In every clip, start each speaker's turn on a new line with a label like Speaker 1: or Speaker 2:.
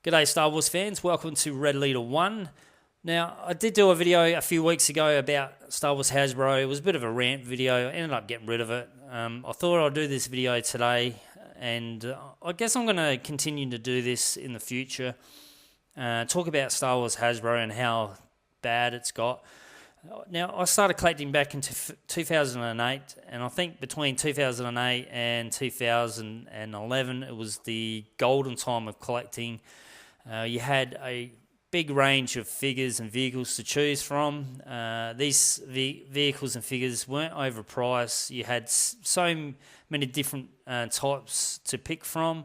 Speaker 1: G'day Star Wars fans, welcome to Red Leader 1. Now, I did do a video a few weeks ago about Star Wars Hasbro. It was a bit of a rant video, I ended up getting rid of it. I thought I'd do this video today, and I guess I'm going to continue to do this in the future. Talk about Star Wars Hasbro and how bad it's got. Now, I started collecting back in 2008, and I think between 2008 and 2011, it was the golden time of collecting. You had a big range of figures and vehicles to choose from. These vehicles and figures weren't overpriced. You had so many different types to pick from.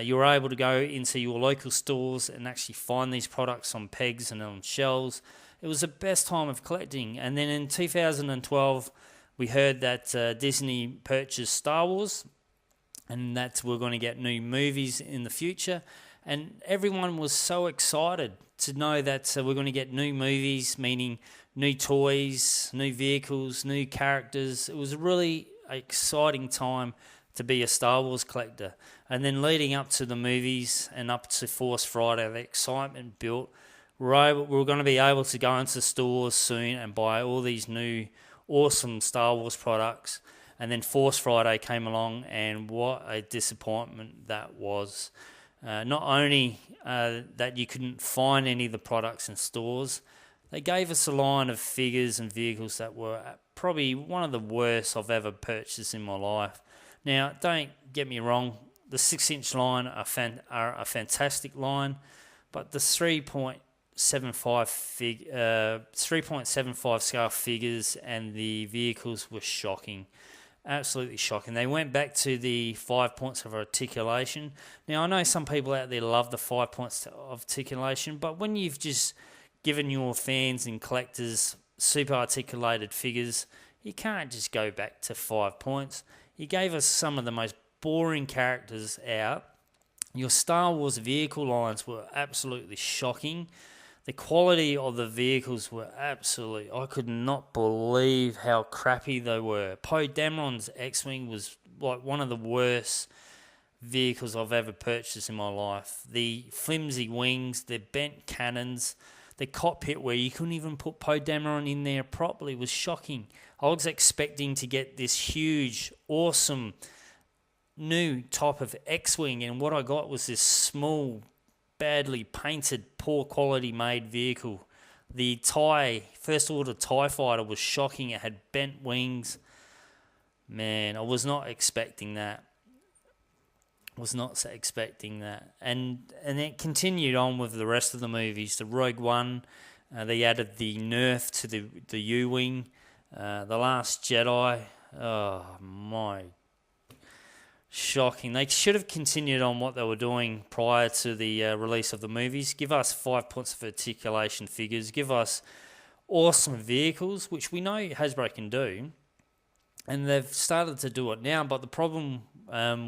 Speaker 1: You were able to go into your local stores and actually find these products on pegs and on shelves. It was the best time of collecting. And then in 2012, we heard that Disney purchased Star Wars, and that we're going to get new movies in the future. And everyone was so excited to know that we're going to get new movies, meaning new toys, new vehicles, new characters. It was a really exciting time to be a Star Wars collector. And then leading up to the movies and up to Force Friday, the excitement built. We're going to be able to go into stores soon and buy all these new awesome Star Wars products. And then Force Friday came along, and what a disappointment that was. Not only that you couldn't find any of the products in stores, they gave us a line of figures and vehicles that were probably one of the worst I've ever purchased in my life. Now, don't get me wrong, the 6-inch line are a fantastic line, but the 3.75 scale figures and the vehicles were shocking. Absolutely shocking. They went back to the 5 points of articulation. Now, I know some people out there love the 5 points of articulation, but when you've just given your fans and collectors super articulated figures, you can't just go back to 5 points. You gave us some of the most boring characters out. Your Star Wars vehicle lines were absolutely shocking. The quality of the vehicles were absolutely... I could not believe how crappy they were. Poe Dameron's X-Wing was like one of the worst vehicles I've ever purchased in my life. The flimsy wings, the bent cannons, the cockpit where you couldn't even put Poe Dameron in there properly was shocking. I was expecting to get this huge, awesome, new type of X-Wing, and what I got was this small, badly painted, poor quality made vehicle. The First Order TIE Fighter was shocking. It had bent wings. Man, I was not expecting that. And it continued on with the rest of the movies. The Rogue One, they added the Nerf to the U-Wing. The Last Jedi, oh my, shocking. They should have continued on what they were doing prior to the release of the movies. Give us 5 points of articulation figures. Give us awesome vehicles, which we know Hasbro can do. And they've started to do it now. But the problem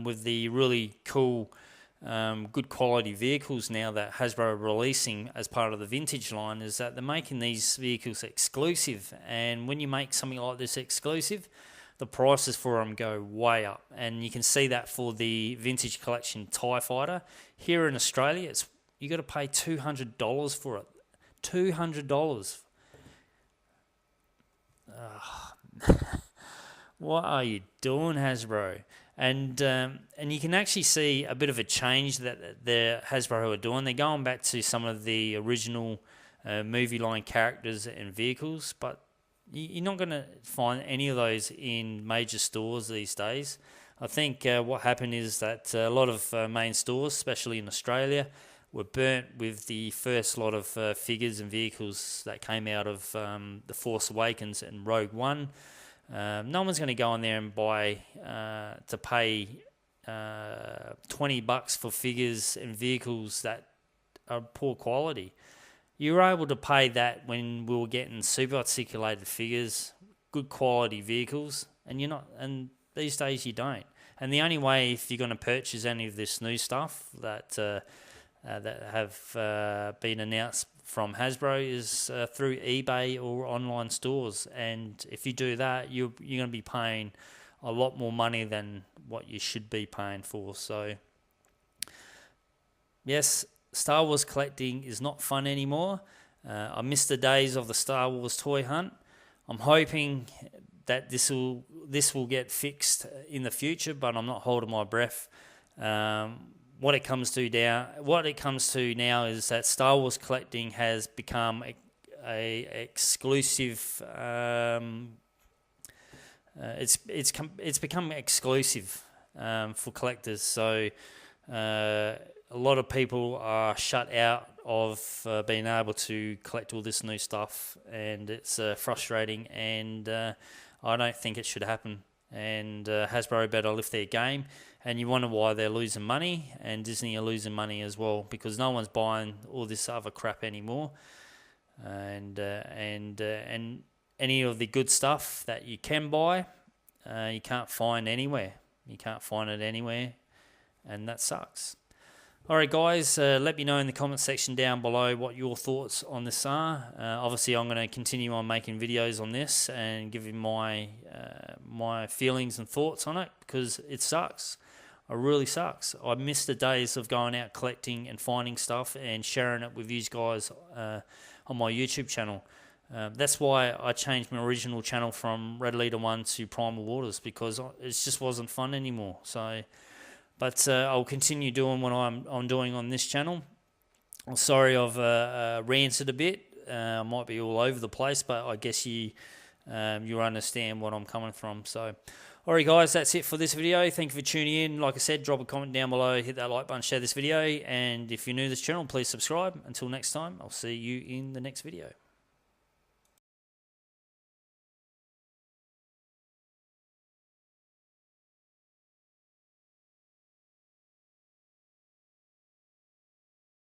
Speaker 1: with the really cool, good quality vehicles now that Hasbro are releasing as part of the vintage line is that they're making these vehicles exclusive. And when you make something like this exclusive, the prices for them go way up, and you can see that for the vintage collection TIE Fighter. Here in Australia, you got to pay $200 for it. $200. What are you doing, Hasbro? And you can actually see a bit of a change that the Hasbro are doing. They're going back to some of the original movie line characters and vehicles, but you're not going to find any of those in major stores these days. I think what happened is that a lot of main stores, especially in Australia, were burnt with the first lot of figures and vehicles that came out of The Force Awakens and Rogue One. No one's going to go in there and buy to pay $20 for figures and vehicles that are poor quality. You were able to pay that when we were getting super articulated figures, good quality vehicles, and these days you don't. And the only way, if you're going to purchase any of this new stuff that have been announced from Hasbro, is through eBay or online stores. And if you do that, you're going to be paying a lot more money than what you should be paying for. So, yes, Star Wars collecting is not fun anymore. I miss the days of the Star Wars toy hunt. I'm hoping that this will get fixed in the future, but I'm not holding my breath. What it comes to now is that Star Wars collecting has become a exclusive. It's become exclusive for collectors. So a lot of people are shut out of being able to collect all this new stuff, and it's frustrating. And I don't think it should happen. And Hasbro better lift their game. And you wonder why they're losing money, and Disney are losing money as well, because no one's buying all this other crap anymore. And any of the good stuff that you can buy, you can't find anywhere. You can't find it anywhere, and that sucks. All right, guys, let me know in the comment section down below what your thoughts on this are. Obviously, I'm going to continue on making videos on this and giving my feelings and thoughts on it, because it sucks. It really sucks. I miss the days of going out collecting and finding stuff and sharing it with you guys on my YouTube channel. That's why I changed my original channel from Red Leader 1 to Primal Waters, because it just wasn't fun anymore. So, but I'll continue doing what I'm doing on this channel. I'm sorry I've ranted a bit. I might be all over the place, but I guess you understand what I'm coming from. So, alright guys, that's it for this video. Thank you for tuning in. Like I said, drop a comment down below, hit that like button, share this video, and if you're new to this channel, please subscribe. Until next time, I'll see you in the next video.